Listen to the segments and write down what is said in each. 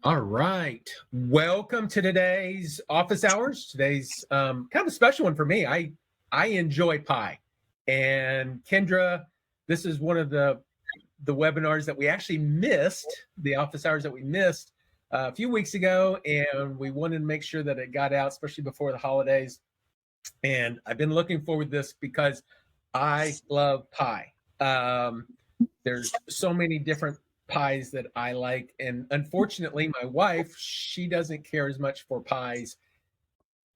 All right. Welcome to today's office hours. Today's kind of a special one for me. I enjoy pie. And Kendra, this is one of the webinars that we actually missed, the office hours that we missed a few weeks ago, and we wanted to make sure that it got out, especially before the holidays. And I've been looking forward to this because I love pie. There's so many different pies that I like, and unfortunately my wife, she doesn't care as much for pies,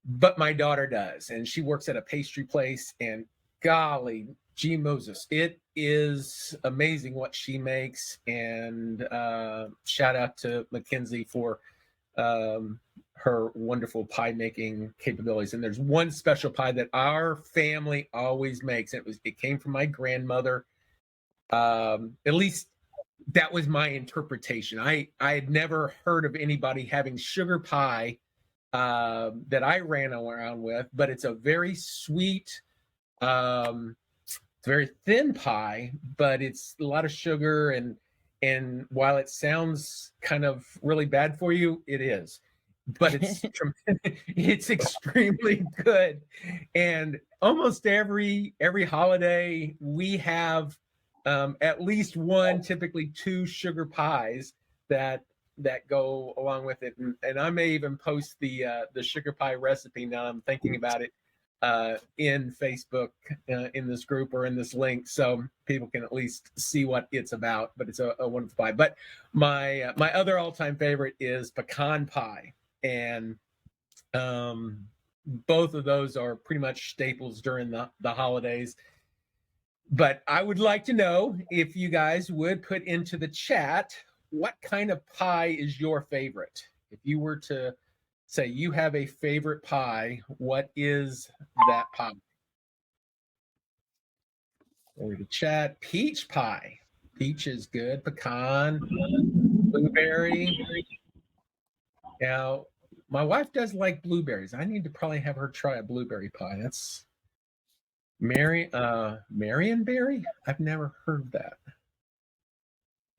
but my daughter does, and she works at a pastry place, and golly gee Moses, it is amazing what she makes. And shout out to Mackenzie for her wonderful pie making capabilities. And there's one special pie that our family always makes, and it came from my grandmother. At least that was my interpretation. I had never heard of anybody having sugar pie that I ran around with, but it's a very sweet, very thin pie, but it's a lot of sugar, and while it sounds kind of really bad for you, it is. But it's extremely good. And almost every holiday we have at least one, typically two sugar pies that go along with it. And I may even post the sugar pie recipe, now I'm thinking about it, in Facebook, in this group or in this link, so people can at least see what it's about. But it's a wonderful pie. But my other all-time favorite is pecan pie, and both of those are pretty much staples during the holidays. But I would like to know if you guys would put into the chat, what kind of pie is your favorite? If you were to say you have a favorite pie, what is that pie? Over to chat. Peach pie. Peach is good. Pecan, blueberry. Now, my wife does like blueberries. I need to probably have her try a blueberry pie. That's Marion berry? I've never heard of that.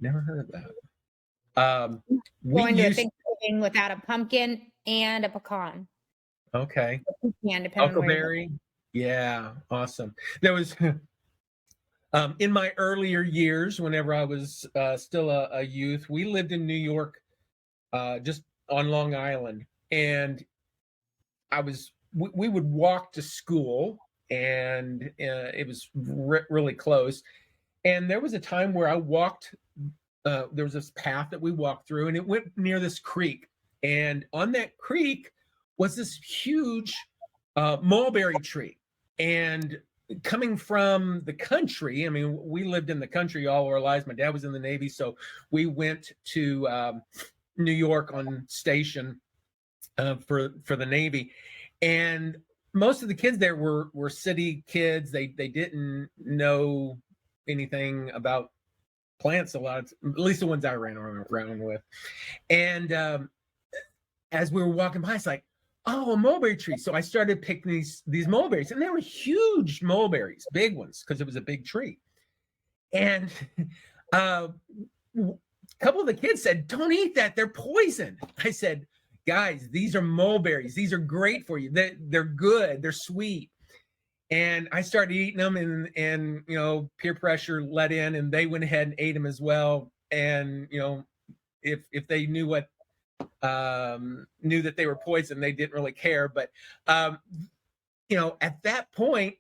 Never heard of that. Going to a Thanksgiving without a pumpkin and a pecan. Okay. Pecan, Huckleberry. Yeah, awesome. There was in my earlier years, whenever I was still a youth, we lived in New York, just on Long Island, and we would walk to school, and it was really close. And there was a time where I walked. There was this path that we walked through, and it went near this creek. And on that creek was this huge mulberry tree. And coming from the country, I mean, we lived in the country all our lives. My dad was in the Navy, so we went to New York on station for the Navy. And most of the kids there were city kids. They didn't know anything about plants a lot, at least the ones I ran around with. And as we were walking by, it's like, oh, a mulberry tree. So I started picking these mulberries, and they were huge mulberries, big ones, because it was a big tree. And a couple of the kids said, "Don't eat that, they're poison." I said, "Guys, these are mulberries. These are great for you. They're good, they're sweet." And I started eating them, and peer pressure let in, and they went ahead and ate them as well. And if they knew that they were poison, they didn't really care. But at that point,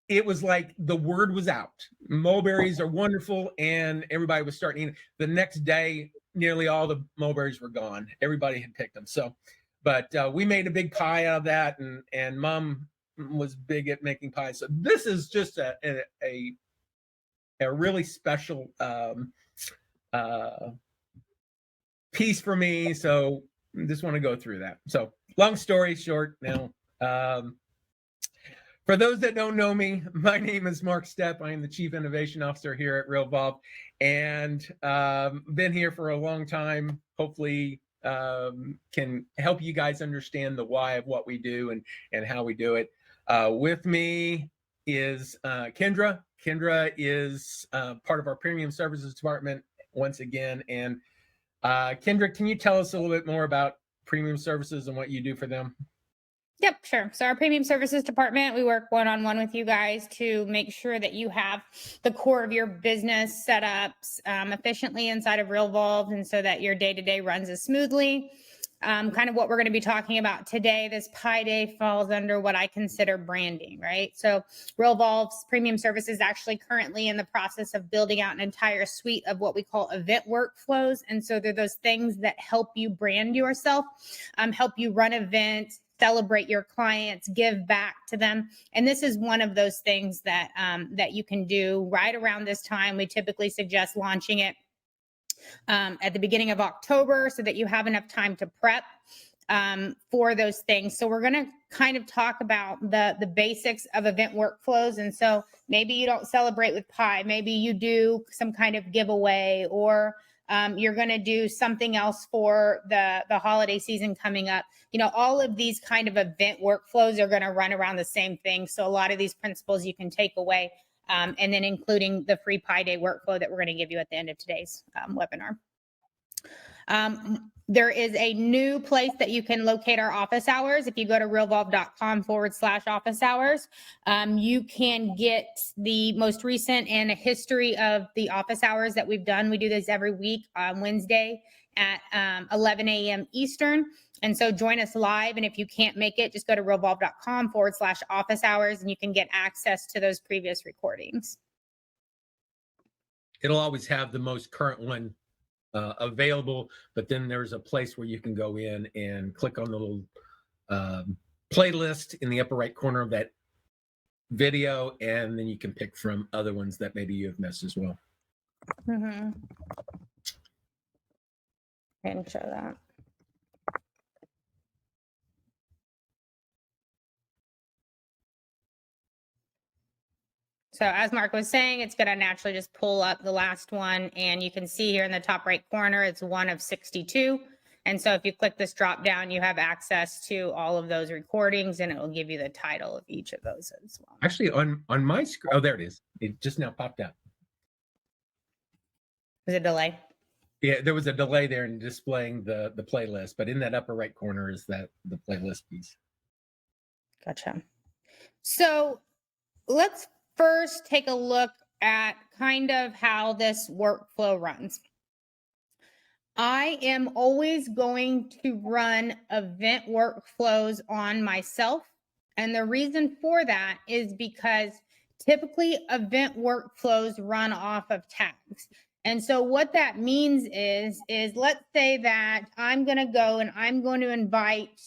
it was like the word was out. Mulberries are wonderful, and everybody was starting eating. The next day, nearly all the mulberries were gone. Everybody had picked them. So, but we made a big pie out of that, and Mom was big at making pies. So this is just a really special piece for me. So just want to go through that. So long story short, now, for those that don't know me, my name is Mark Stepp. I am the Chief Innovation Officer here at Realvolve, and been here for a long time. Hopefully can help you guys understand the why of what we do and how we do it. With me is Kendra. Kendra is part of our premium services department once again, and Kendrick, can you tell us a little bit more about premium services and what you do for them? Yep, sure. So our premium services department, we work one-on-one with you guys to make sure that you have the core of your business set up efficiently inside of Realvolve, and so that your day-to-day runs as smoothly. Kind of what we're going to be talking about today, this Pi Day falls under what I consider branding, right? So Realvolve's premium service is actually currently in the process of building out an entire suite of what we call event workflows. And so they're those things that help you brand yourself, help you run events, celebrate your clients, give back to them. And this is one of those things that that you can do right around this time. We typically suggest launching it at the beginning of October so that you have enough time to prep for those things. So we're going to kind of talk about the basics of event workflows. And so maybe you don't celebrate with pie, maybe you do some kind of giveaway, or you're going to do something else for the holiday season coming up. You know, all of these kind of event workflows are going to run around the same thing. So a lot of these principles you can take away, and then including the free Pi Day workflow that we're going to give you at the end of today's webinar. There is a new place that you can locate our office hours. If you go to realvolve.com/office hours, you can get the most recent and a history of the office hours that we've done. We do this every week on Wednesday at 11 a.m. Eastern. And so join us live. And if you can't make it, just go to realvolve.com/office hours and you can get access to those previous recordings. It'll always have the most current one available, but then there's a place where you can go in and click on the little playlist in the upper right corner of that video, and then you can pick from other ones that maybe you have missed as well. Mm-hmm. And show that. So as Mark was saying, it's going to naturally just pull up the last one. And you can see here in the top right corner, it's one of 62. And so if you click this drop down, you have access to all of those recordings, and it will give you the title of each of those as well. Actually, on my screen, oh, there it is. It just now popped up. Was it a delay? Yeah, there was a delay there in displaying the playlist, but in that upper right corner is the playlist piece. Gotcha. So let's first take a look at kind of how this workflow runs. I am always going to run event workflows on myself. And the reason for that is because typically event workflows run off of tags. And so what that means is let's say that I'm going to go and I'm going to invite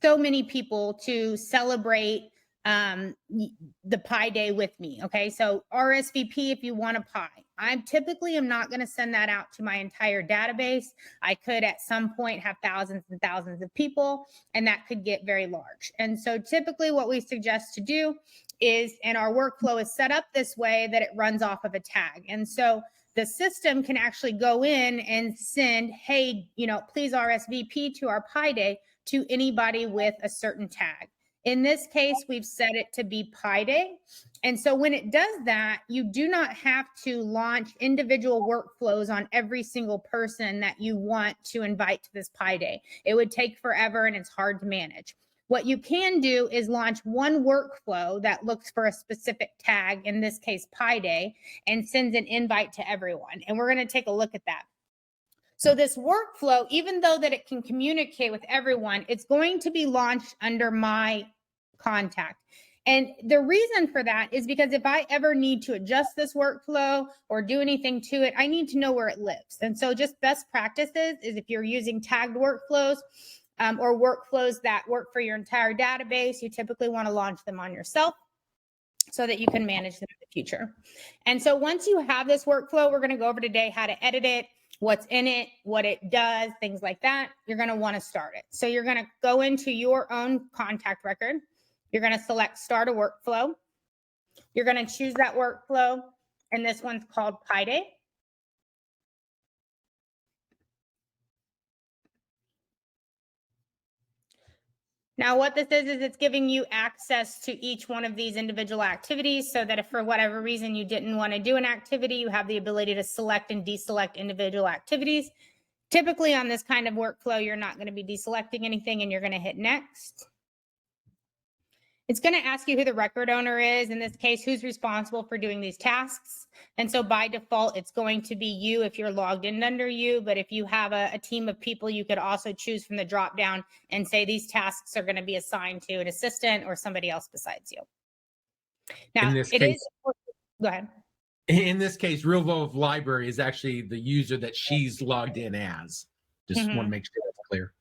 so many people to celebrate the Pi Day with me. Okay. So RSVP if you want a pie. I typically am not going to send that out to my entire database. I could at some point have thousands and thousands of people, and that could get very large. And so typically what we suggest to do is, and our workflow is set up this way that it runs off of a tag. And so the system can actually go in and send, hey, you know, please RSVP to our Pi Day to anybody with a certain tag. In this case, we've set it to be Pi Day. And so when it does that, you do not have to launch individual workflows on every single person that you want to invite to this Pi Day. It would take forever and it's hard to manage. What you can do is launch one workflow that looks for a specific tag, in this case, Pi Day, and sends an invite to everyone. And we're going to take a look at that. So this workflow, even though that it can communicate with everyone, it's going to be launched under my contact. And the reason for that is because if I ever need to adjust this workflow or do anything to it, I need to know where it lives. And so just best practices is if you're using tagged workflows or workflows that work for your entire database, you typically want to launch them on yourself so that you can manage them in the future. And so once you have this workflow, we're going to go over today how to edit it, what's in it, what it does, things like that. You're going to want to start it. So you're going to go into your own contact record. You're going to select start a workflow. You're going to choose that workflow. And this one's called Pi Day. Now what this is it's giving you access to each one of these individual activities so that if for whatever reason you didn't want to do an activity, you have the ability to select and deselect individual activities. Typically on this kind of workflow, you're not going to be deselecting anything and you're going to hit next. It's going to ask you who the record owner is, in this case, who's responsible for doing these tasks. And so by default, it's going to be you if you're logged in under you. But if you have a team of people, you could also choose from the drop down and say these tasks are going to be assigned to an assistant or somebody else besides you. Now, go ahead. In this case, Realvolve Library is actually the user that she's logged in as. Just want to make sure that's clear.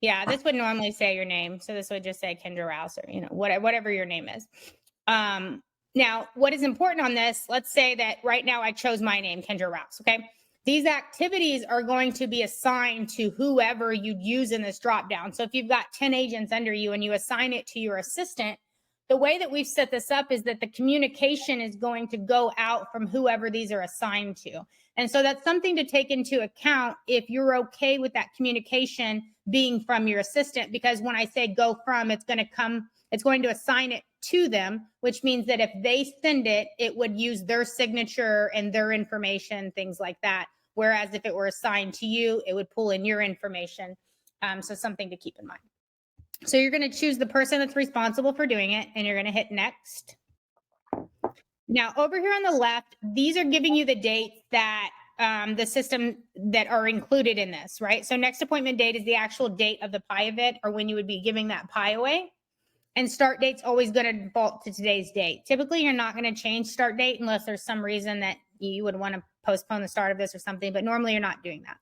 Yeah, this would normally say your name. So this would just say Kendra Rouse or, whatever your name is. Now, what is important on this, let's say that right now I chose my name, Kendra Rouse, okay? These activities are going to be assigned to whoever you'd use in this dropdown. So if you've got 10 agents under you and you assign it to your assistant, the way that we've set this up is that the communication is going to go out from whoever these are assigned to. And so that's something to take into account if you're okay with that communication being from your assistant, because when I say go from, it's going to assign it to them, which means that if they send it, it would use their signature and their information, things like that. Whereas if it were assigned to you, it would pull in your information. So something to keep in mind. So you're going to choose the person that's responsible for doing it, and you're going to hit next. Now, over here on the left, these are giving you the dates that the system that are included in this, right? So next appointment date is the actual date of the pie event or when you would be giving that pie away. And start date's always going to default to today's date. Typically, you're not going to change start date unless there's some reason that you would want to postpone the start of this or something, but normally you're not doing that.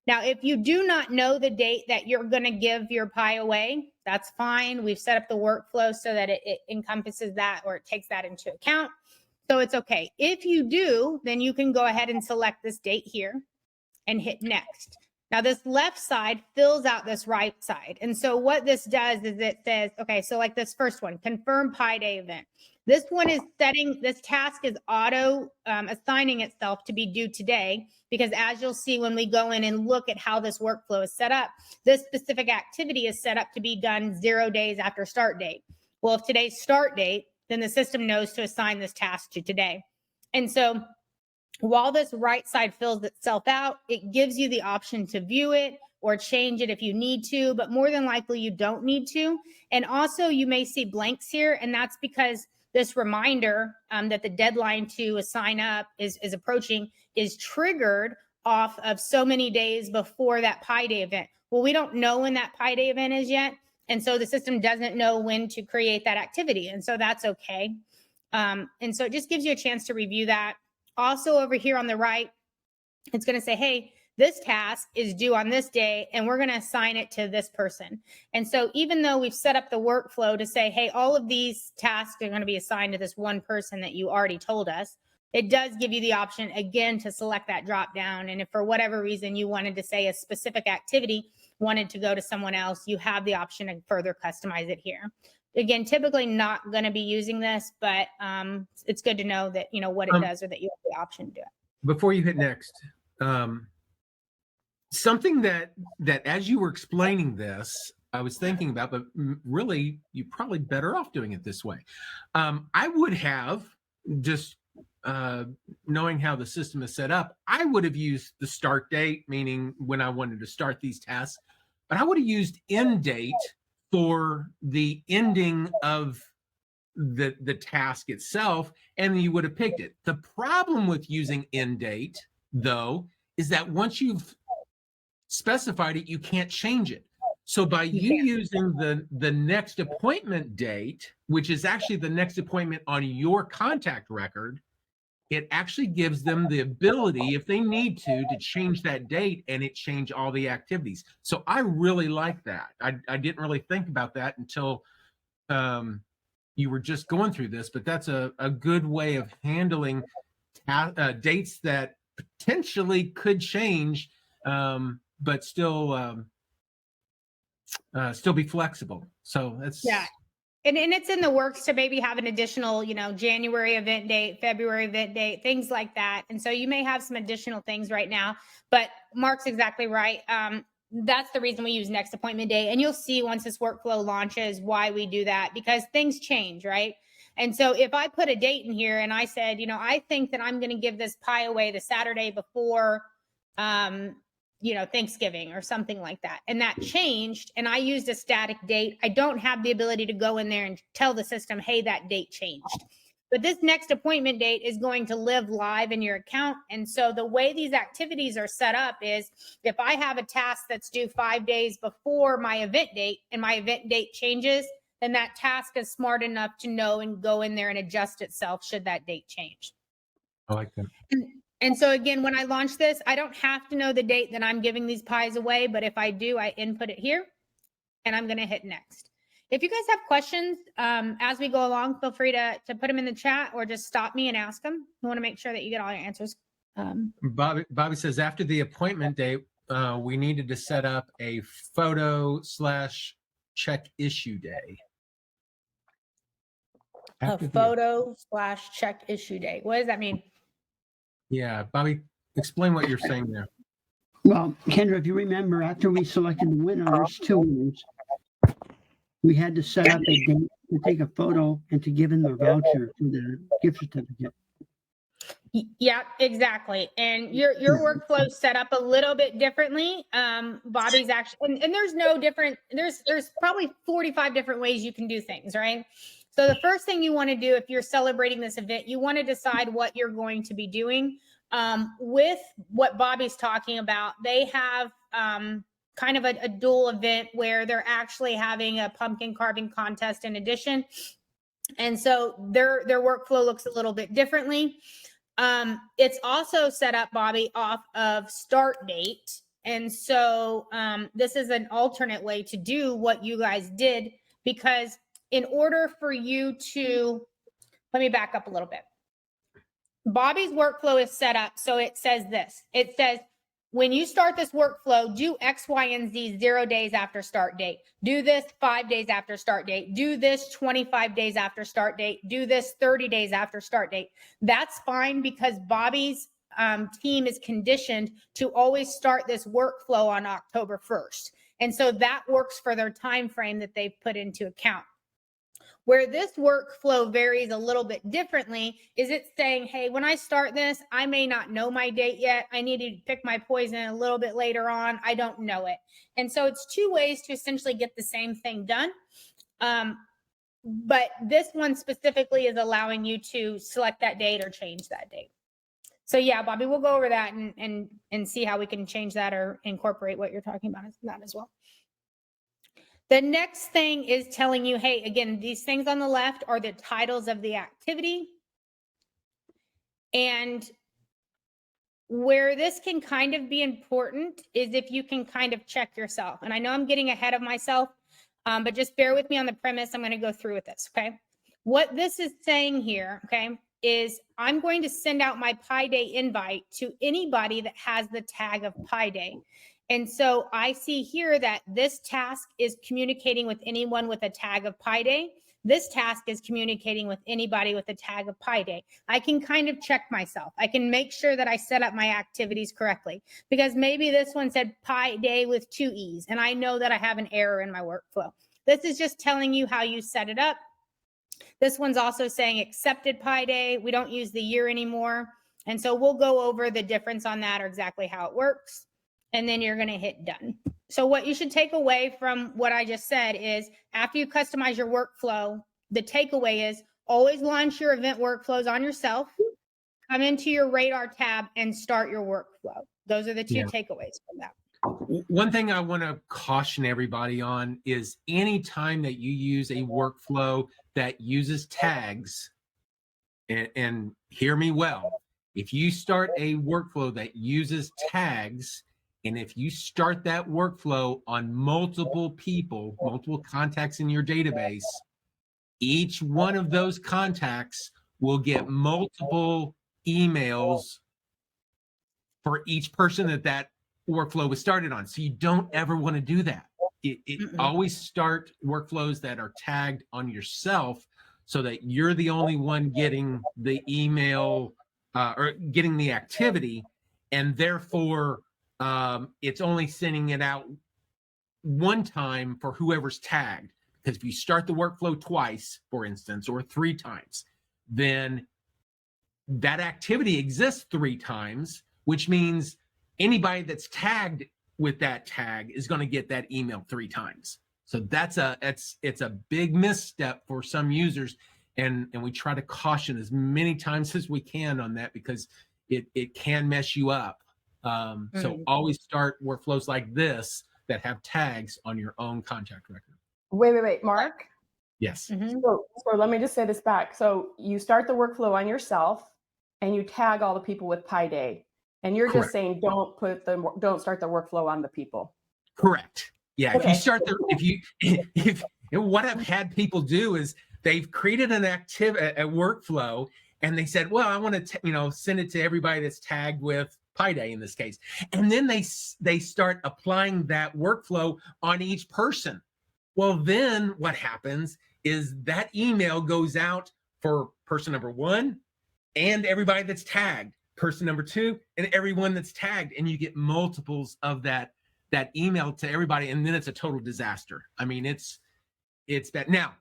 Now, if you do not know the date that you're going to give your pie away, that's fine. We've set up the workflow so that it encompasses that, or it takes that into account. So it's okay. If you do, then you can go ahead and select this date here and hit next. Now, this left side fills out this right side. And so what this does is it says, okay, so like this first one, confirm pie day event. This one is this task is auto assigning itself to be due today, because as you'll see when we go in and look at how this workflow is set up, this specific activity is set up to be done 0 days after start date. Well, if today's start date, then the system knows to assign this task to today. And so while this right side fills itself out, it gives you the option to view it or change it if you need to, but more than likely you don't need to. And also you may see blanks here, and that's because this reminder that the deadline to sign up is approaching is triggered off of so many days before that pie day event. Well, we don't know when that pie day event is yet. And so the system doesn't know when to create that activity. And so that's okay. And so it just gives you a chance to review that. Also over here on the right, it's going to say, hey, this task is due on this day, and we're going to assign it to this person. And so even though we've set up the workflow to say, hey, all of these tasks are going to be assigned to this one person that you already told us, it does give you the option, again, to select that drop down. And if for whatever reason you wanted to say a specific activity wanted to go to someone else, you have the option to further customize it here. Again, typically not going to be using this, but it's good to know that, what it does, or that you have the option to do it. Before you hit next, something that as you were explaining this, I was thinking about, but really, you're probably better off doing it this way. I would have just knowing how the system is set up, I would have used the start date, meaning when I wanted to start these tasks, but I would have used end date for the ending of the task itself, and you would have picked it. The problem with using end date, though, is that once you've specified it, you can't change it. So by you using the next appointment date, which is actually the next appointment on your contact record, it actually gives them the ability, if they need to change that date, and it change all the activities. So I really like that. I didn't really think about that until you were just going through this, but that's a good way of handling dates that potentially could change, but still be flexible. So that's And it's in the works to maybe have an additional, January event date, February event date, things like that. And so you may have some additional things right now, but Mark's exactly right. That's the reason we use next appointment day. And you'll see once this workflow launches why we do that, because things change, right? And so if I put a date in here and I said, I think that I'm going to give this pie away the Saturday before Thanksgiving or something like that. And that changed. And I used a static date. I don't have the ability to go in there and tell the system, hey, that date changed. But this next appointment date is going to live live in your account. And so the way these activities are set up is if I have a task that's due 5 days before my event date and my event date changes, then that task is smart enough to know and go in there and adjust itself should that date change. I like that. And so again, when I launch this, I don't have to know the date that I'm giving these pies away, but if I do, I input it here and I'm going to hit next. If you guys have questions as we go along, feel free to put them in the chat or just stop me and ask them. We want to make sure that you get all your answers. Bobby says after the appointment date, we needed to set up a photo/check issue day. Photo/check issue day. What does that mean? Yeah, Bobby, explain what you're saying there. Well, Kendra, if you remember, after we selected the winners, 2 winners, we had to set up a date to take a photo and to give in their voucher for their gift certificate. Yeah, exactly. And your workflow is set up a little bit differently. Bobby's actually, and there's no different, there's probably 45 different ways you can do things, right? So the first thing you want to do if you're celebrating this event, you want to decide what you're going to be doing. With what Bobby's talking about, they have kind of a dual event where they're actually having a pumpkin carving contest in addition. And so their workflow looks a little bit differently. It's also set up, Bobby, off of start date. And so this is an alternate way to do what you guys did, because in order for you to, let me back up a little bit. Bobby's workflow is set up so it says this. It says, when you start this workflow, do X, Y, and Z 0 days after start date. Do this 5 days after start date. Do this 25 days after start date. Do this 30 days after start date. That's fine because Bobby's team is conditioned to always start this workflow on October 1st. And so that works for their time frame that they've put into account. Where this workflow varies a little bit differently is it's saying, hey, when I start this, I may not know my date yet. I need to pick my poison a little bit later on. I don't know it. And so it's 2 ways to essentially get the same thing done. But this one specifically is allowing you to select that date or change that date. So yeah, Bobby, we'll go over that and see how we can change that or incorporate what you're talking about in that as well. The next thing is telling you, hey, again, these things on the left are the titles of the activity. And where this can kind of be important is if you can kind of check yourself. And I know I'm getting ahead of myself, but just bear with me on the premise. I'm going to go through with this, okay? What this is saying here, okay, is I'm going to send out my Pi Day invite to anybody that has the tag of Pi Day. And so I see here that this task is communicating with anyone with a tag of Pi Day. This task is communicating with anybody with a tag of Pi Day. I can kind of check myself. I can make sure that I set up my activities correctly, because maybe this one said Pi Day with 2 E's, and I know that I have an error in my workflow. This is just telling you how you set it up. This one's also saying accepted Pi Day. We don't use the year anymore. And so we'll go over the difference on that or exactly how it works. And then you're going to hit done. So what you should take away from what I just said is after you customize your workflow, the takeaway is always launch your event workflows on yourself, come into your radar tab and start your workflow. Those are the 2 takeaways from that. One thing I want to caution everybody on is anytime that you use a workflow that uses tags, and hear me well, if you start a workflow that uses tags, and if you start that workflow on multiple people, multiple contacts in your database, each one of those contacts will get multiple emails for each person that workflow was started on. So you don't ever want to do that. Always start workflows that are tagged on yourself so that you're the only one getting the email or getting the activity, and therefore it's only sending it out one time for whoever's tagged. Because if you start the workflow twice, for instance, or 3 times, then that activity exists 3 times, which means anybody that's tagged with that tag is going to get that email 3 times. So it's a big misstep for some users, and we try to caution as many times as we can on that, because it can mess you up. So always start workflows like this that have tags on your own contact record. Wait, Mark. Yes. So let me just say this back. So you start the workflow on yourself, and you tag all the people with Pi Day, and you're Correct. just saying don't start the workflow on the people. Correct. Yeah. Okay. If you start if what I've had people do is they've created a workflow, and they said, well, I want to send it to everybody that's tagged with Pi Day in this case, and then they start applying that workflow on each person. Well, then what happens is that email goes out for person number 1 and everybody that's tagged, person number 2 and everyone that's tagged, and you get multiples of that email to everybody, and then it's a total disaster. I mean, it's bad. Now,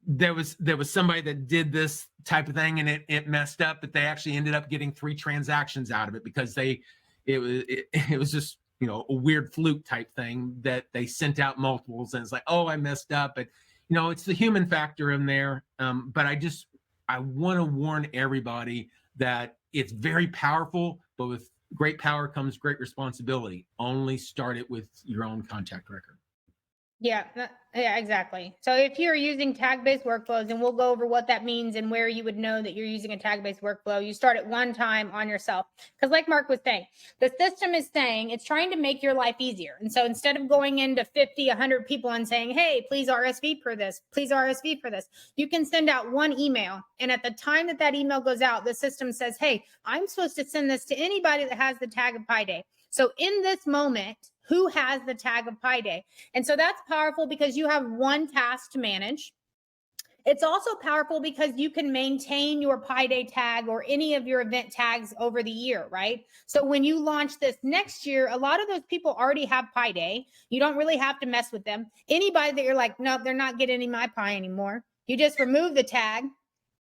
there was somebody that did this type of thing, and it messed up, but they actually ended up getting 3 transactions out of it, because it was just a weird fluke type thing that they sent out multiples, and it's like, oh, I messed up. But it's the human factor in there. But I want to warn everybody that it's very powerful, but with great power comes great responsibility. Only start it with your own contact record. Yeah, exactly. So if you're using tag-based workflows, and we'll go over what that means and where you would know that you're using a tag-based workflow, you start it one time on yourself. Because like Mark was saying, the system is saying it's trying to make your life easier. And so instead of going into 50, 100 people and saying, hey, please RSV for this, please RSV for this, you can send out one email. And at the time that email goes out, the system says, hey, I'm supposed to send this to anybody that has the tag of Pi Day. So in this moment, who has the tag of Pi Day? And so that's powerful because you have one task to manage. It's also powerful because you can maintain your Pi Day tag or any of your event tags over the year, right? So when you launch this next year, a lot of those people already have Pi Day. You don't really have to mess with them. Anybody that you're like, no, they're not getting any my pie anymore, you just remove the tag,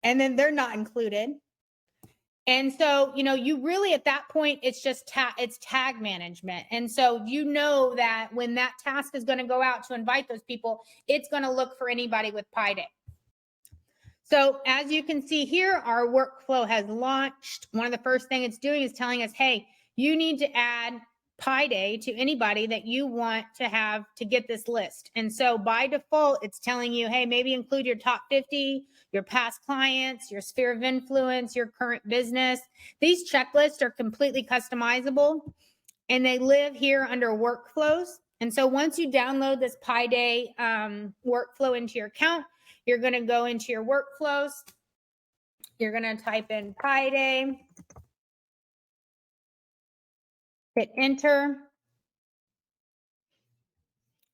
and then they're not included. And so, you really, at that point, it's just it's tag management. And so, that when that task is going to go out to invite those people, it's going to look for anybody with Pi Day. So as you can see here, our workflow has launched. One of the first things it's doing is telling us, hey, you need to add Pi Day to anybody that you want to have to get this list. And so by default, it's telling you, hey, maybe include your top 50, your past clients, your sphere of influence, your current business. These checklists are completely customizable, and they live here under workflows. And so once you download this Pi Day workflow into your account, you're going to go into your workflows. You're going to type in Pi Day. Hit enter.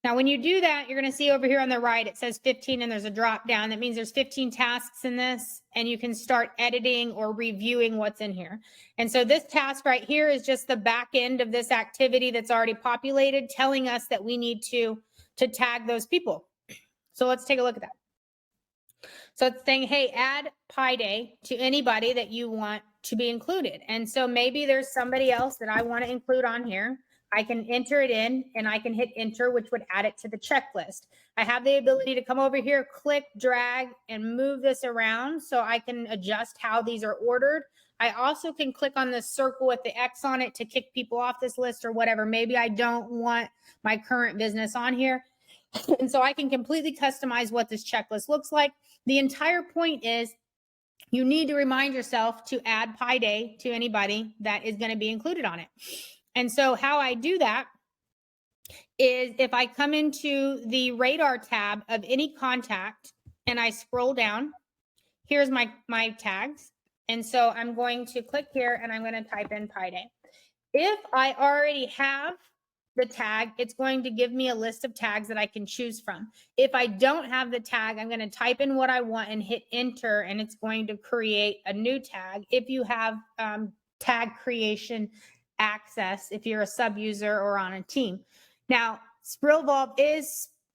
Now, when you do that, you're going to see over here on the right, it says 15 and there's a drop down. That means there's 15 tasks in this, and you can start editing or reviewing what's in here. And so this task right here is just the back end of this activity that's already populated, telling us that we need to tag those people. So let's take a look at that. So it's saying, hey, add Pi Day to anybody that you want to be included. And so maybe there's somebody else that I want to include on here. I can enter it in, and I can hit enter, which would add it to the checklist. I have the ability to come over here, click, drag, and move this around so I can adjust how these are ordered. I also can click on this circle with the X on it to kick people off this list or whatever. Maybe I don't want my current business on here. And so I can completely customize what this checklist looks like. The entire point is you need to remind yourself to add Pi Day to anybody that is going to be included on it. And so how I do that is if I come into the radar tab of any contact and I scroll down, here's my tags. And so I'm going to click here and I'm going to type in Pi Day. If I already have the tag, it's going to give me a list of tags that I can choose from. If I don't have the tag, I'm going to type in what I want and hit enter, and it's going to create a new tag. If you have tag creation access, if you're a sub user or on a team. Now, Realvolve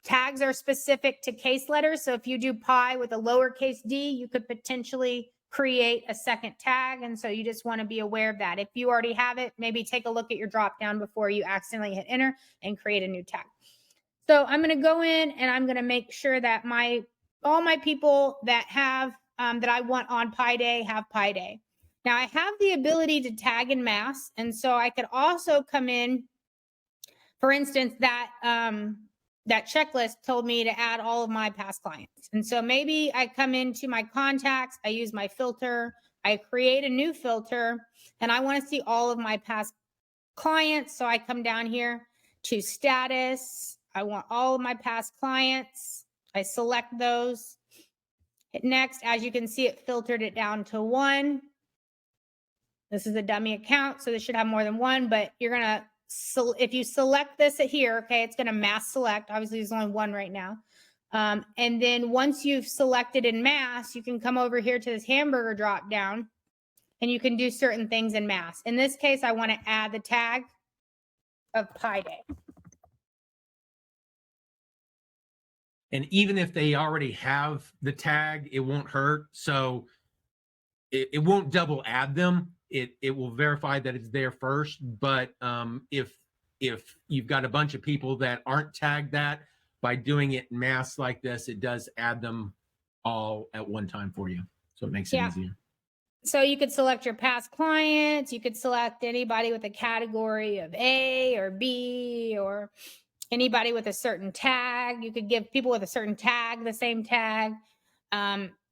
tags are specific to case letters. So if you do Pi with a lowercase d, you could potentially create a second tag. And so you just want to be aware of that. If you already have it, maybe take a look at your drop down before you accidentally hit enter and create a new tag. So I'm going to go in and I'm going to make sure that all my people that have that I want on Pi Day have Pi Day. Now I have the ability to tag in mass, and so I could also come in. For instance, that checklist told me to add all of my past clients, and so maybe I come into my contacts, I use my filter, I create a new filter, and I want to see all of my past clients. So I come down here to status. I want all of my past clients. I select those. Hit next. As you can see, it filtered it down to 1. This is a dummy account, so this should have more than 1, but you're going to, if you select this here, okay, it's going to mass select. Obviously, there's only 1 right now. And then once you've selected in mass, you can come over here to this hamburger drop down, and you can do certain things in mass. In this case, I want to add the tag of Pi Day. And even if they already have the tag, it won't hurt. So it won't double add them. It will verify that it's there first. But if you've got a bunch of people that aren't tagged that, by doing it in mass like this, it does add them all at one time for you. So it makes it easier. So you could select your past clients. You could select anybody with a category of A or B, or anybody with a certain tag. You could give people with a certain tag the same tag.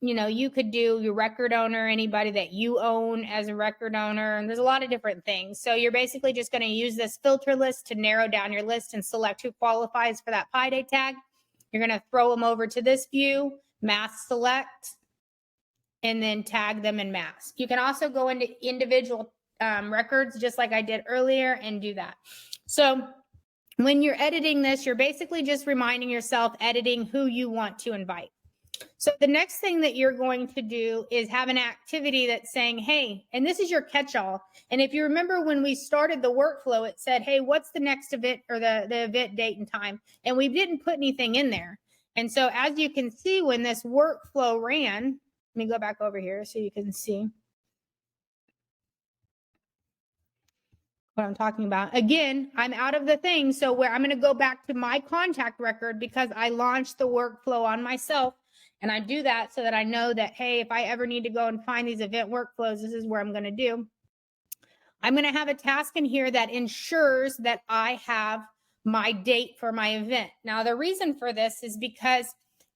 You could do your record owner, anybody that you own as a record owner. And there's a lot of different things. So you're basically just going to use this filter list to narrow down your list and select who qualifies for that Pi Day tag. You're going to throw them over to this view, mass select, and then tag them in mass. You can also go into individual records, just like I did earlier, and do that. So when you're editing this, you're basically just reminding yourself, editing who you want to invite. So the next thing that you're going to do is have an activity that's saying, hey, and this is your catch-all. And if you remember when we started the workflow, it said, hey, what's the next event, or the event date and time? And we didn't put anything in there. And so as you can see, when this workflow ran, let me go back over here so you can see what I'm talking about. Again, I'm out of the thing. So where I'm going to go back to my contact record, because I launched the workflow on myself. And I do that so that I know that, hey, if I ever need to go and find these event workflows, this is where I'm going to do. I'm going to have a task in here that ensures that I have my date for my event. Now, the reason for this is because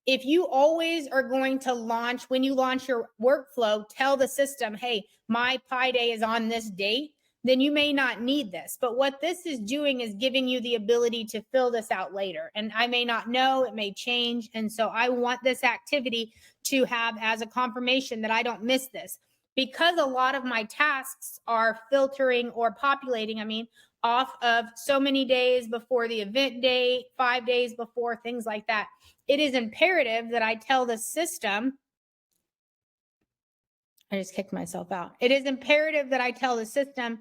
if you always are going to launch, when you launch your workflow, tell the system, hey, my Pi Day is on this date, then you may not need this. But what this is doing is giving you the ability to fill this out later. And I may not know, it may change. And so I want this activity to have as a confirmation that I don't miss this. Because a lot of my tasks are filtering or populating, off of so many days before the event date, 5 days before, things like that. It is imperative that I tell the system, I just kicked myself out. It is imperative that I tell the system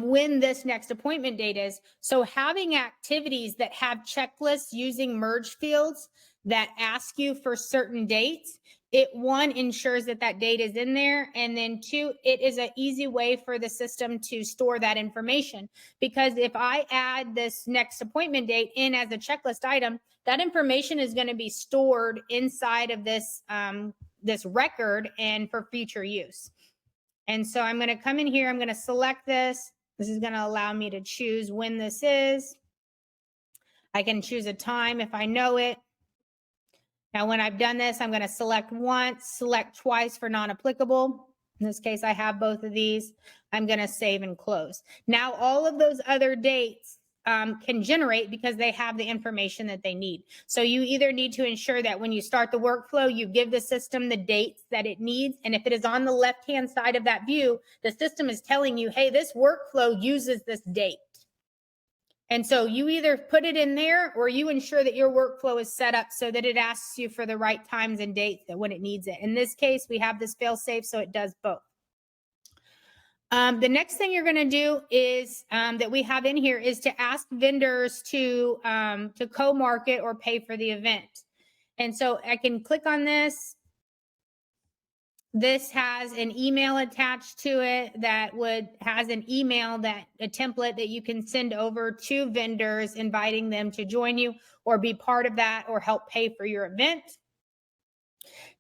when this next appointment date is. So having activities that have checklists using merge fields that ask you for certain dates, it, 1, ensures that that date is in there. And then 2, it is an easy way for the system to store that information. Because if I add this next appointment date in as a checklist item, that information is going to be stored inside of this this record and for future use. And so I'm going to come in here, I'm going to select this. This is going to allow me to choose when this is. I can choose a time if I know it. Now, when I've done this, I'm going to select once, select twice for non-applicable. In this case, I have both of these. I'm going to save and close. Now, all of those other dates can generate because they have the information that they need. So you either need to ensure that when you start the workflow, you give the system the dates that it needs. And if it is on the left-hand side of that view, the system is telling you, hey, this workflow uses this date. And so you either put it in there or you ensure that your workflow is set up so that it asks you for the right times and dates that when it needs it. In this case, we have this fail safe, so it does both. The next thing you're going to do is that we have in here is to ask vendors to co-market or pay for the event. And so I can click on this. This has an email attached to it that has an email a template that you can send over to vendors, inviting them to join you or be part of that or help pay for your event.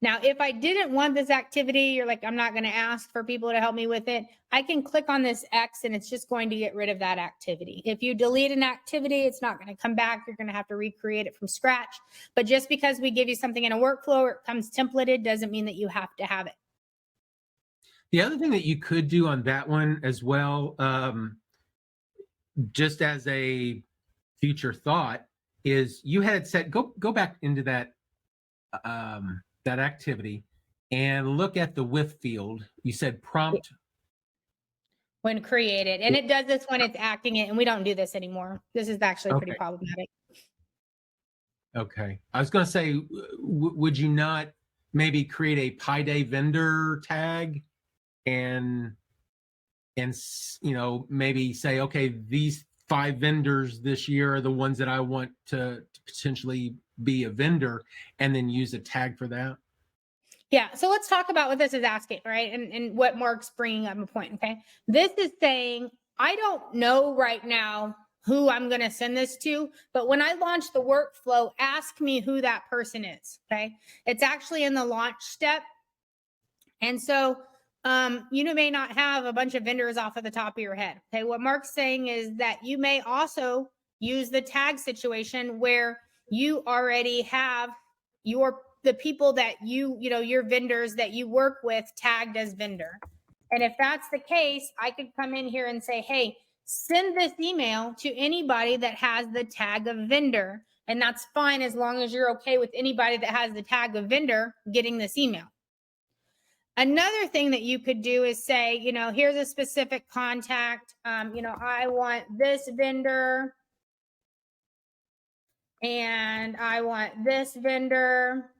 Now, if I didn't want this activity, you're like, I'm not going to ask for people to help me with it. I can click on this X and it's just going to get rid of that activity. If you delete an activity, it's not going to come back. You're going to have to recreate it from scratch. But just because we give you something in a workflow or it comes templated doesn't mean that you have to have it. The other thing that you could do on that one as well, just as a future thought, is you had said, go back into that that activity and look at the with field. You said prompt when created, and it does this when it's acting it, and we don't do this anymore. This is actually pretty problematic. Okay, I was going to say, would you not maybe create a Pi Day vendor tag and maybe say, okay, these 5 vendors this year are the ones that I want to potentially be a vendor, and then use a tag for that? Yeah, so let's talk about what this is asking, right? And what Mark's bringing up a point, okay? This is saying, I don't know right now who I'm going to send this to, but when I launch the workflow, ask me who that person is, okay? It's actually in the launch step. And so you may not have a bunch of vendors off of the top of your head, okay? What Mark's saying is that you may also use the tag situation where you already have the people that your vendors that you work with tagged as vendor. And if that's the case, I could come in here and say, hey, send this email to anybody that has the tag of vendor. And that's fine as long as you're okay with anybody that has the tag of vendor getting this email. Another thing that you could do is say, here's a specific contact. I want this vendor and I want this vendor.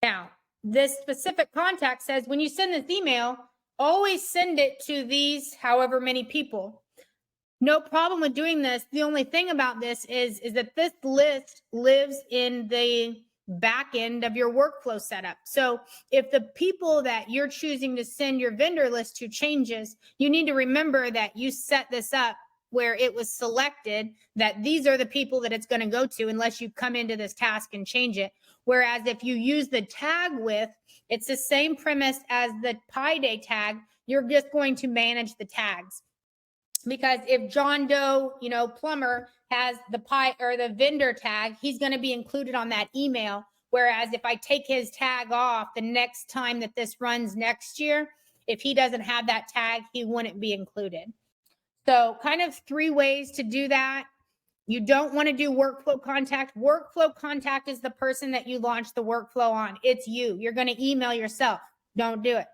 Now, this specific contact says when you send this email, always send it to these however many people. No problem with doing this. The only thing about this is that this list lives in the back end of your workflow setup. So if the people that you're choosing to send your vendor list to changes, you need to remember that you set this up where it was selected that these are the people that it's going to go to unless you come into this task and change it. Whereas if you use the tag with, it's the same premise as the Pi Day tag. You're just going to manage the tags. Because if John Doe, plumber has the Pi or the vendor tag, he's going to be included on that email. Whereas if I take his tag off the next time that this runs next year, if he doesn't have that tag, he wouldn't be included. So kind of 3 ways to do that. You don't want to do workflow contact. Workflow contact is the person that you launch the workflow on. It's you. You're going to email yourself. Don't do it.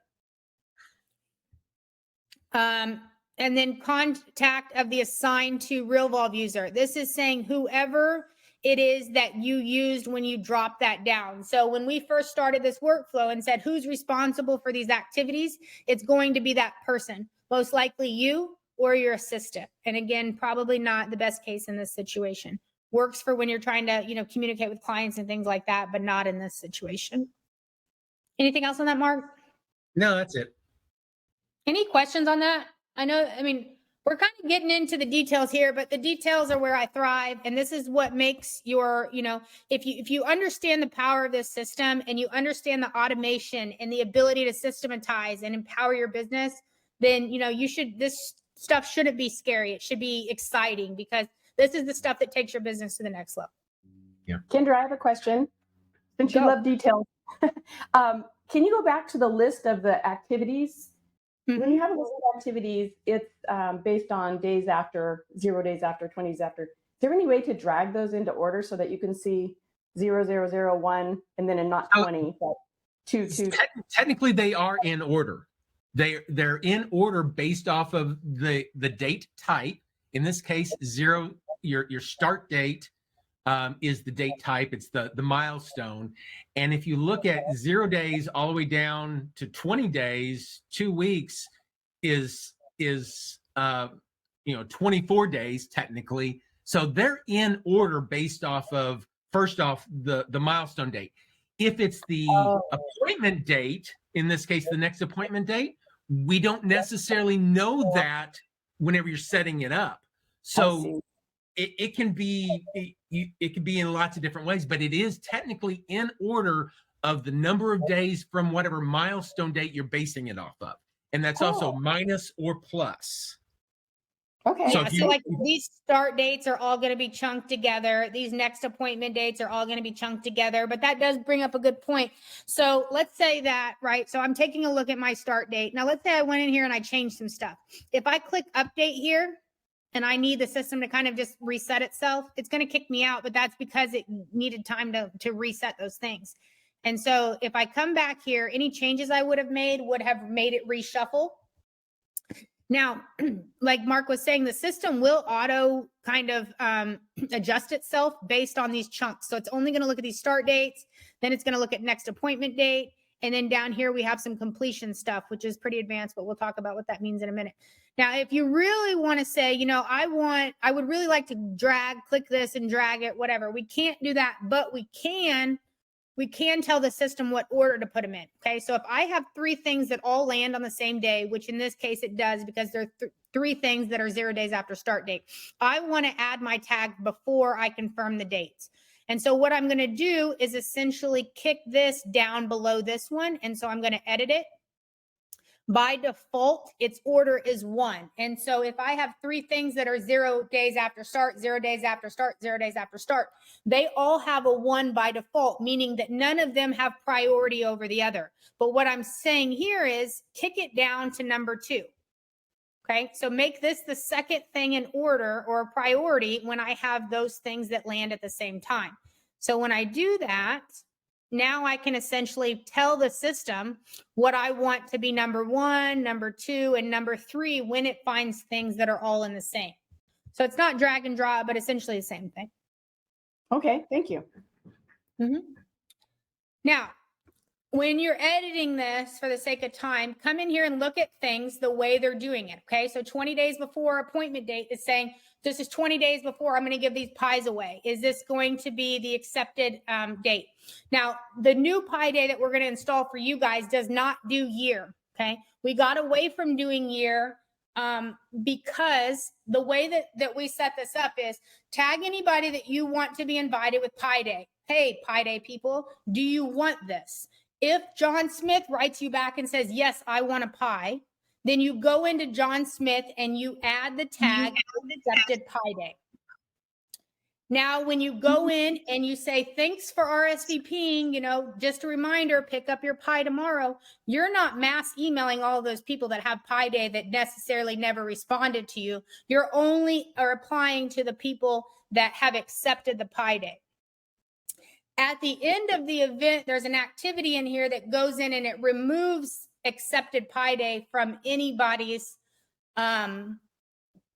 And then contact of the assigned to Realvolve user. This is saying whoever it is that you used when you dropped that down. So when we first started this workflow and said, who's responsible for these activities? It's going to be that person, most likely you or your assistant. And again, probably not the best case in this situation. Works for when you're trying to, communicate with clients and things like that, but not in this situation. Anything else on that, Mark? No, that's it. Any questions on that? We're kind of getting into the details here, but the details are where I thrive. And this is what makes your, if you understand the power of this system and you understand the automation and the ability to systematize and empower your business, then, this stuff shouldn't be scary. It should be exciting because this is the stuff that takes your business to the next level. Yeah. Kendra, I have a question. Since you love details, can you go back to the list of the activities? Mm-hmm. When you have a list of activities, it's based on days after, 0 days after, 20 days after. Is there any way to drag those into order so that you can see 0, 0, 0, 1, and then not 20, but 2, 2? Technically, they are in order. They're in order based off of the date type. In this case, 0, your start date is the date type. It's the milestone. And if you look at 0 days all the way down to 20 days, 2 weeks is 24 days technically. So they're in order based off of, first off, the milestone date. If it's the appointment date, in this case, the next appointment date, we don't necessarily know that whenever you're setting it up. So it can be in lots of different ways, but it is technically in order of the number of days from whatever milestone date you're basing it off of. And that's also minus or plus. Okay. Yeah, so like these start dates are all going to be chunked together. These next appointment dates are all going to be chunked together, but that does bring up a good point. So let's say that, right? So I'm taking a look at my start date. Now let's say I went in here and I changed some stuff. If I click update here and I need the system to kind of just reset itself, it's going to kick me out, but that's because it needed time to reset those things. And so if I come back here, any changes I would have made it reshuffle. Now, like Mark was saying, the system will auto kind of adjust itself based on these chunks. So it's only going to look at these start dates, then it's going to look at next appointment date. And then down here, we have some completion stuff, which is pretty advanced, but we'll talk about what that means in a minute. Now, if you really want to say, you know, I would really like to click this and drag it, whatever. We can't do that, but we can tell the system what order to put them in. Okay. So if I have 3 things that all land on the same day, which in this case it does because there are 3 things that are 0 days after start date, I want to add my tag before I confirm the dates. And so what I'm going to do is essentially kick this down below this one. And so I'm going to edit it. By default, its order is 1. And so if I have 3 things that are 0 days after start, 0 days after start, 0 days after start, they all have a 1 by default, meaning that none of them have priority over the other. But what I'm saying here is kick it down to number 2. Okay, so make this the second thing in order or priority when I have those things that land at the same time. So when I do that, now I can essentially tell the system what I want to be number 1, number 2, and number 3 when it finds things that are all in the same. So it's not drag and drop, but essentially the same thing. Okay, thank you. Now, when you're editing this for the sake of time, come in here and look at things the way they're doing it. Okay, so 20 days before appointment date is saying, this is 20 days before I'm going to give these pies away. Is this going to be the accepted date? Now, the new pie day that we're going to install for you guys does not do year. Okay, we got away from doing year because the way that we set this up is tag anybody that you want to be invited with pie day. Hey, pie day people, do you want this? If John Smith writes you back and says, yes, I want a pie, then you go into John Smith and you add the tag accepted pie day. Now, when you go in and you say, thanks for RSVPing, you know, just a reminder, pick up your pie tomorrow. You're not mass emailing all those people that have pie day that necessarily never responded to you. You're only replying to the people that have accepted the pie day. At the end of the event, there's an activity in here that goes in and it removes accepted pie day from anybody's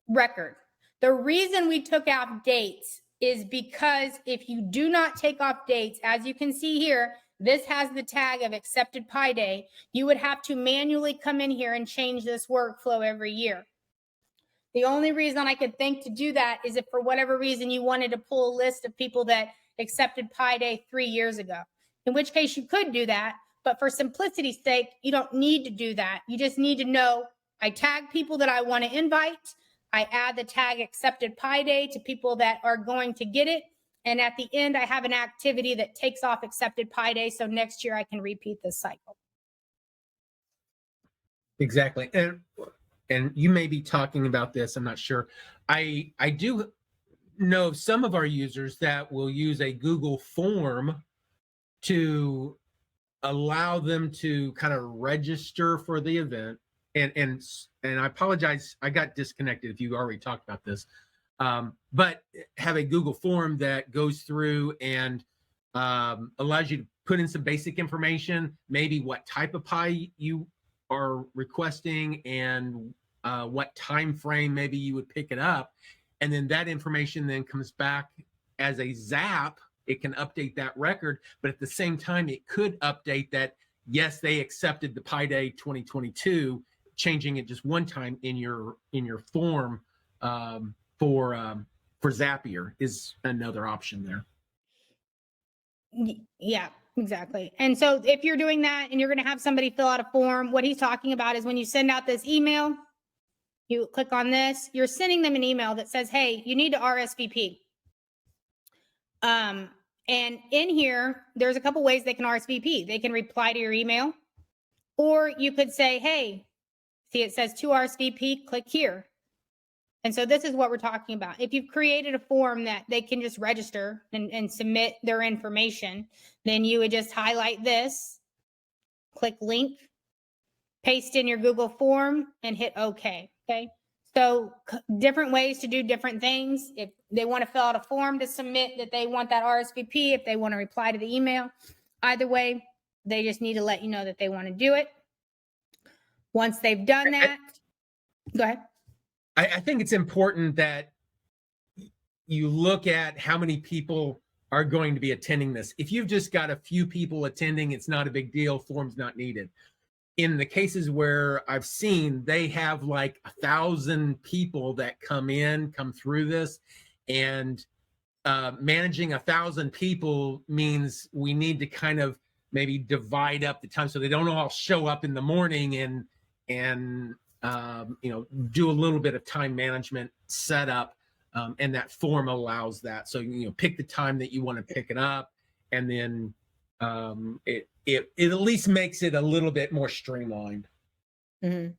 record. The reason we took out dates is because if you do not take off dates, as you can see here, this has the tag of accepted pie day. You would have to manually come in here and change this workflow every year. The only reason I could think to do that is if for whatever reason you wanted to pull a list of people that accepted pie day 3 years ago, in which case you could do that. But for simplicity's sake, you don't need to do that. You just need to know I tag people that I want to invite. I add the tag accepted pie day to people that are going to get it. And at the end, I have an activity that takes off accepted pie day. So next year I can repeat this cycle. Exactly. And you may be talking about this, I'm not sure. I do know some of our users that will use a Google form to allow them to kind of register for the event. And I apologize, I got disconnected if you already talked about this. But have a Google form that goes through and allows you to put in some basic information, maybe what type of pie you are requesting and what time frame maybe you would pick it up. And then that information then comes back as a zap. It can update that record, but at the same time, it could update that, yes, they accepted the Pie Day 2022, changing it just one time in your form for Zapier is another option there. Yeah. Exactly. And so if you're doing that and you're going to have somebody fill out a form, what he's talking about is when you send out this email, you click on this, you're sending them an email that says, hey, you need to RSVP. And in here, there's a couple ways they can RSVP. They can reply to your email, or you could say, hey, see, it says to RSVP, click here. And so this is what we're talking about. If you've created a form that they can just register and submit their information, then you would just highlight this, click link, paste in your Google form, and hit OK. Okay. So different ways to do different things. If they want to fill out a form to submit that they want that RSVP, if they want to reply to the email, either way, they just need to let you know that they want to do it. Once they've done that, go ahead. I think it's important that you look at how many people are going to be attending this. If you've just got a few people attending, it's not a big deal. Form's not needed. In the cases where I've seen, they have like 1,000 people that come through this, and managing 1,000 people means we need to kind of maybe divide up the time so they don't all show up in the morning and do a little bit of time management setup, and that form allows that. So pick the time that you want to pick it up, and then it at least makes it a little bit more streamlined. Mm-hmm.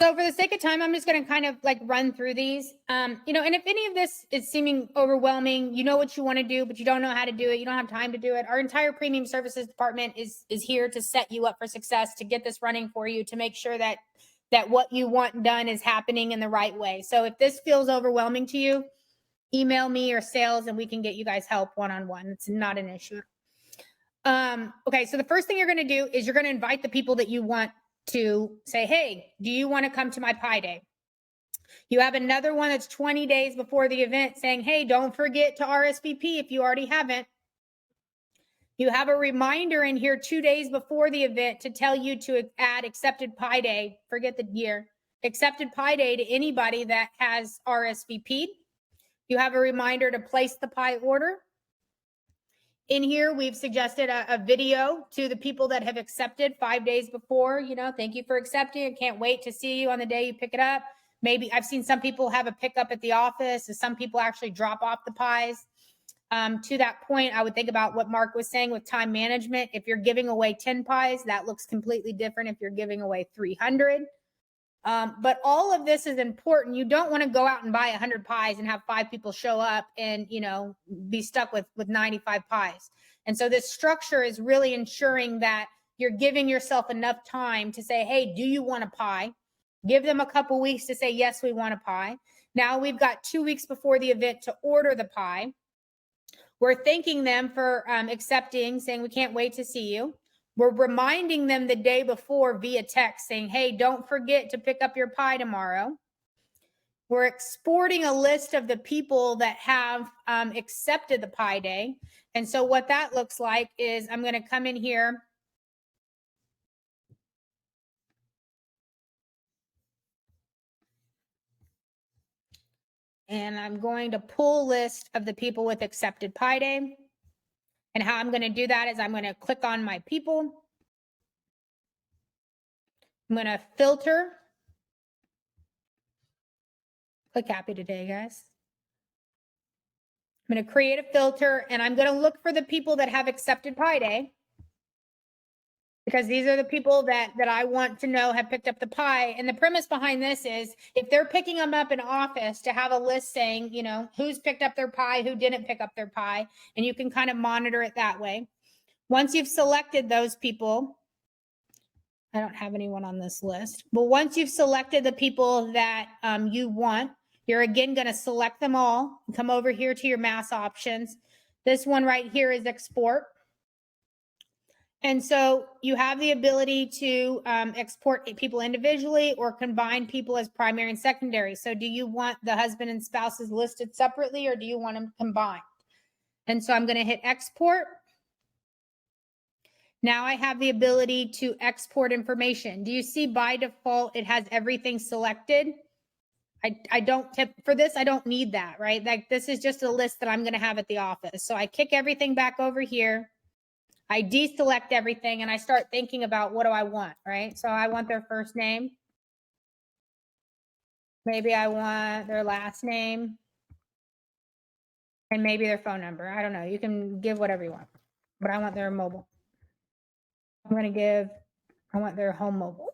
So for the sake of time, I'm just going to kind of like run through these, and if any of this is seeming overwhelming, you know what you want to do, but you don't know how to do it. You don't have time to do it. Our entire premium services department is here to set you up for success, to get this running for you, to make sure that what you want done is happening in the right way. So if this feels overwhelming to you, email me or sales and we can get you guys help one-on-one. It's not an issue. Okay. So the first thing you're going to do is you're going to invite the people that you want to say, hey, do you want to come to my pie day? You have another one that's 20 days before the event saying, hey, don't forget to RSVP if you already haven't. You have a reminder in here 2 days before the event to tell you to add accepted pie day. Forget the year. Accepted pie day to anybody that has RSVP'd. You have a reminder to place the pie order. In here, we've suggested a video to the people that have accepted 5 days before. Thank you for accepting. I can't wait to see you on the day you pick it up. Maybe I've seen some people have a pickup at the office, and some people actually drop off the pies. To that point, I would think about what Mark was saying with time management. If you're giving away 10 pies, that looks completely different if you're giving away 300. But all of this is important. You don't want to go out and buy 100 pies and have 5 people show up and, be stuck with 95 pies. And so this structure is really ensuring that you're giving yourself enough time to say, hey, do you want a pie? Give them a couple weeks to say, yes, we want a pie. Now we've got 2 weeks before the event to order the pie. We're thanking them for accepting, saying we can't wait to see you. We're reminding them the day before via text saying, hey, don't forget to pick up your pie tomorrow. We're exporting a list of the people that have accepted the pie day. And so what that looks like is I'm going to come in here. And I'm going to pull a list of the people with accepted pie day. And how I'm going to do that is I'm going to click on my people. I'm going to filter. Click happy today, guys. I'm going to create a filter, and I'm going to look for the people that have accepted pie day, because these are the people that I want to know have picked up the pie. And the premise behind this is if they're picking them up in office, to have a list saying, who's picked up their pie, who didn't pick up their pie, and you can kind of monitor it that way. Once you've selected those people, I don't have anyone on this list, but once you've selected the people that you want, you're again going to select them all and come over here to your mass options. This one right here is export. And so you have the ability to export people individually or combine people as primary and secondary. So do you want the husband and spouses listed separately, or do you want them combined? And so I'm going to hit export. Now I have the ability to export information. Do you see by default it has everything selected? I don't, for this, I don't need that, right? Like this is just a list that I'm going to have at the office. So I kick everything back over here. I deselect everything and I start thinking about what do I want, right? So I want their first name. Maybe I want their last name. And maybe their phone number. I don't know. You can give whatever you want. But I want their mobile. I want their home mobile.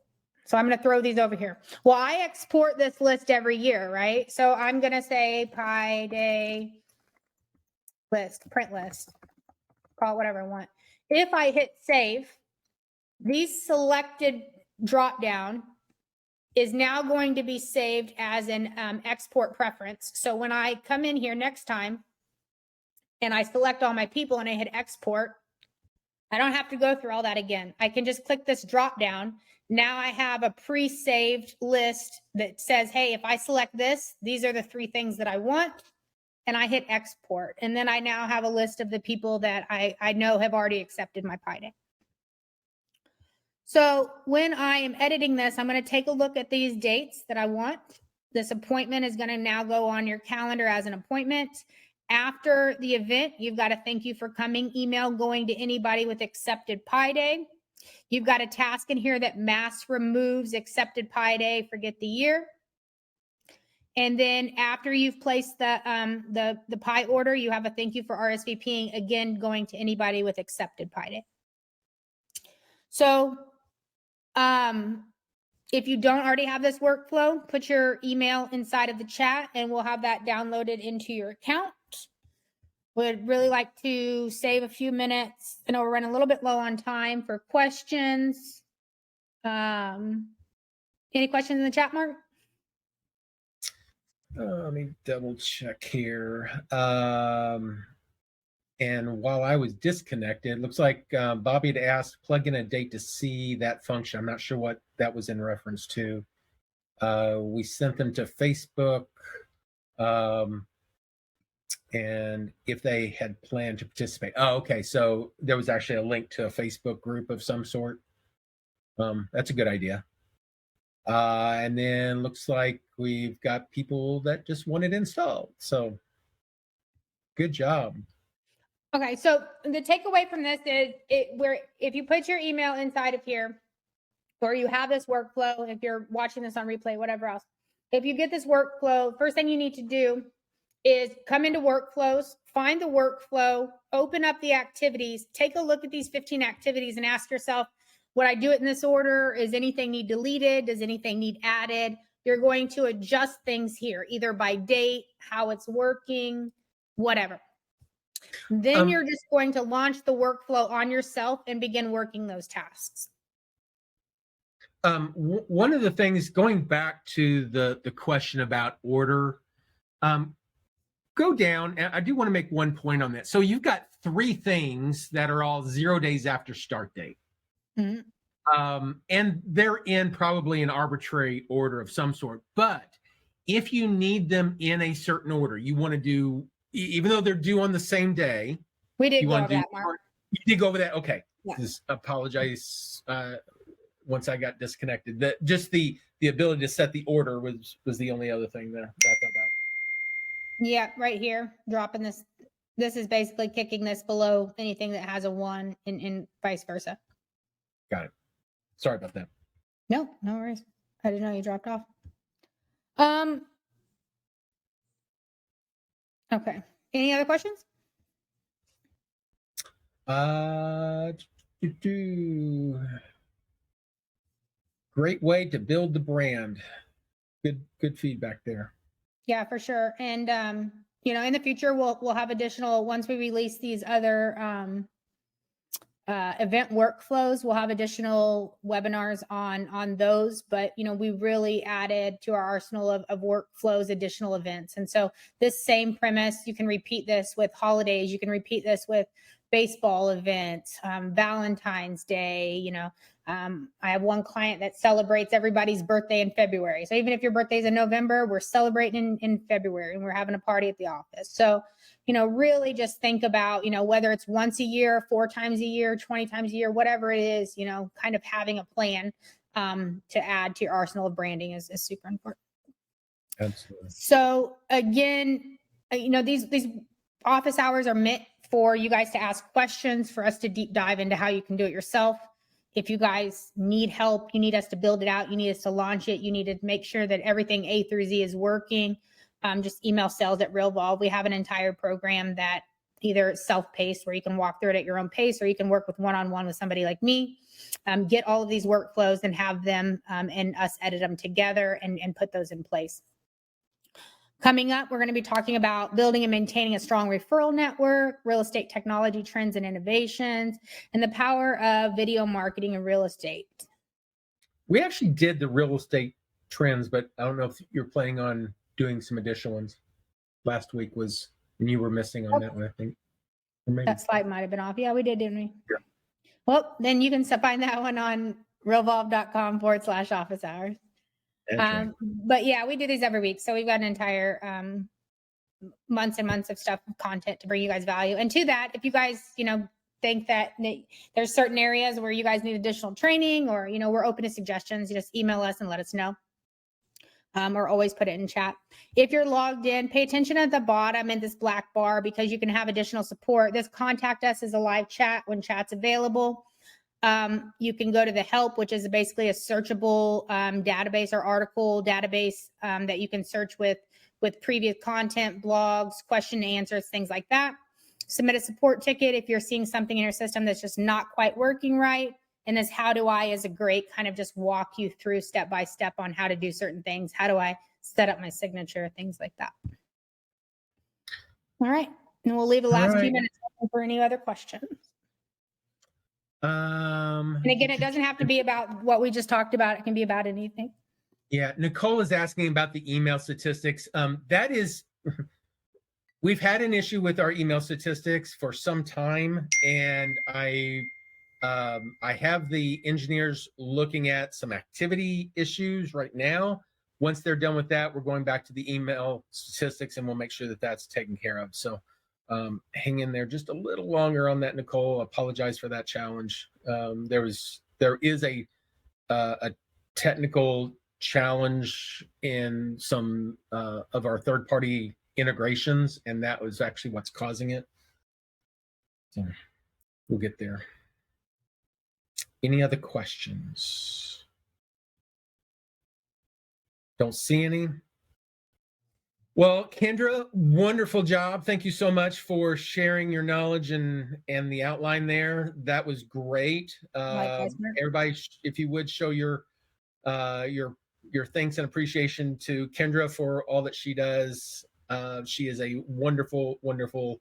So I'm going to throw these over here. Well, I export this list every year, right? So I'm going to say Pi Day list, print list, call it whatever I want. If I hit save, these selected drop down is now going to be saved as an export preference. So when I come in here next time and I select all my people and I hit export, I don't have to go through all that again. I can just click this drop down. Now I have a pre-saved list that says, hey, if I select this, these are the 3 things that I want. And I hit export. And then I now have a list of the people that I know have already accepted my Pi Day. So when I am editing this, I'm going to take a look at these dates that I want. This appointment is going to now go on your calendar as an appointment. After the event, you've got a thank you for coming email going to anybody with accepted Pi Day. You've got a task in here that mass removes accepted Pi Day, forget the year. And then after you've placed the Pi order, you have a thank you for RSVPing, again, going to anybody with accepted Pi Day. So if you don't already have this workflow, put your email inside of the chat and we'll have that downloaded into your account. Would really like to save a few minutes. I know we're running a little bit low on time for questions. Any questions in the chat, Mark? Let me double check here. And while I was disconnected, looks like Bobby had asked, plug in a date to see that function. I'm not sure what that was in reference to. We sent them to Facebook. And if they had planned to participate. Oh, okay. So there was actually a link to a Facebook group of some sort. That's a good idea. And then looks like we've got people that just want it installed. So good job. Okay, so the takeaway from this is where if you put your email inside of here, or you have this workflow, if you're watching this on replay, whatever else, if you get this workflow, first thing you need to do is come into workflows, find the workflow, open up the activities, take a look at these 15 activities and ask yourself, would I do it in this order? Is anything need deleted? Does anything need added? You're going to adjust things here, either by date, how it's working, whatever. Then you're just going to launch the workflow on yourself and begin working those tasks. One of the things, going back to the question about order, go down, and I do want to make one point on that. So you've got 3 things that are all 0 days after start date. Mm-hmm. And they're in probably an arbitrary order of some sort. But if you need them in a certain order, you want to do, even though they're due on the same day. We did go over that, Mark. You did go over that? Okay. Yeah. Just apologize once I got disconnected. Just the ability to set the order was the only other thing that I thought about. Yeah, right here, dropping this. This is basically kicking this below anything that has a 1 and vice versa. Got it. Sorry about that. No worries. I didn't know you dropped off. Okay. Any other questions? Great way to build the brand. Good feedback there. Yeah, for sure. And in the future we'll have additional, once we release these other event workflows, we'll have additional webinars on those. But we really added to our arsenal of workflows additional events. And so this same premise, you can repeat this with holidays, you can repeat this with baseball events, Valentine's Day. I have one client that celebrates everybody's birthday in February. So even if your birthday's in November, we're celebrating in February and we're having a party at the office. So, really just think about, whether it's once a year, 4 times a year, 20 times a year, whatever it is, kind of having a plan to add to your arsenal of branding is super important. Absolutely. So again, these office hours are meant for you guys to ask questions, for us to deep dive into how you can do it yourself. If you guys need help, you need us to build it out, you need us to launch it, you need to make sure that everything A through Z is working, just email sales@Realvolve. We have an entire program that either self-paced where you can walk through it at your own pace, or you can work with one-on-one with somebody like me, get all of these workflows and have them and us edit them together and put those in place. Coming up, we're going to be talking about building and maintaining a strong referral network, real estate technology trends and innovations, and the power of video marketing and real estate. We actually did the real estate trends, but I don't know if you're planning on doing some additional ones. Last week was, and you were missing on that one, I think. Or maybe. That slide might have been off. Yeah, we did, didn't we? Yeah. Well, then you can find that one on realvolve.com/office hours. right. But yeah, we do these every week. So we've got an entire months and months of stuff, content to bring you guys value. And to that, if you guys, think that there's certain areas where you guys need additional training, or, we're open to suggestions, you just email us and let us know. Or always put it in chat. If you're logged in, pay attention at the bottom in this black bar, because you can have additional support. This contact us is a live chat when chat's available. You can go to the help, which is basically a searchable database or article database that you can search with previous content, blogs, question and answers, things like that. Submit a support ticket if you're seeing something in your system that's just not quite working right. And this How Do I is a great kind of just walk you through step by step on how to do certain things. How do I set up my signature, things like that. All right. And we'll leave the last few minutes open for any other questions. And again, it doesn't have to be about what we just talked about. It can be about anything. Yeah, Nicole is asking about the email statistics. That is, we've had an issue with our email statistics for some time, and I have the engineers looking at some activity issues right now. Once they're done with that, we're going back to the email statistics, and we'll make sure that that's taken care of. So hang in there just a little longer on that, Nicole. Apologize for that challenge. There is a technical challenge in some of our third-party integrations, and that was actually what's causing it. So we'll get there. Any other questions? Don't see any. Well, Kendra, wonderful job. Thank you so much for sharing your knowledge and the outline there. That was great. Everybody, if you would show your thanks and appreciation to Kendra for all that she does. She is a wonderful, wonderful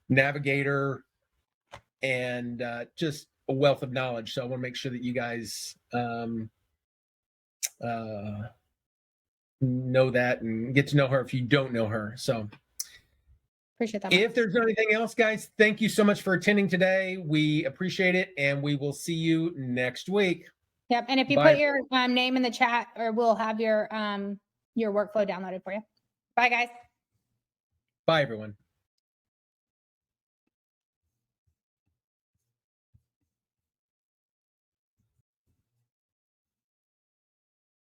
navigator and just a wealth of knowledge. So I want to make sure that you guys know that and get to know her if you don't know her. So appreciate that. If there's anything else, guys, thank you so much for attending today. We appreciate it, and we will see you next week. Yep. And if you put your name in the chat, or we'll have your workflow downloaded for you. Bye, guys. Bye, everyone.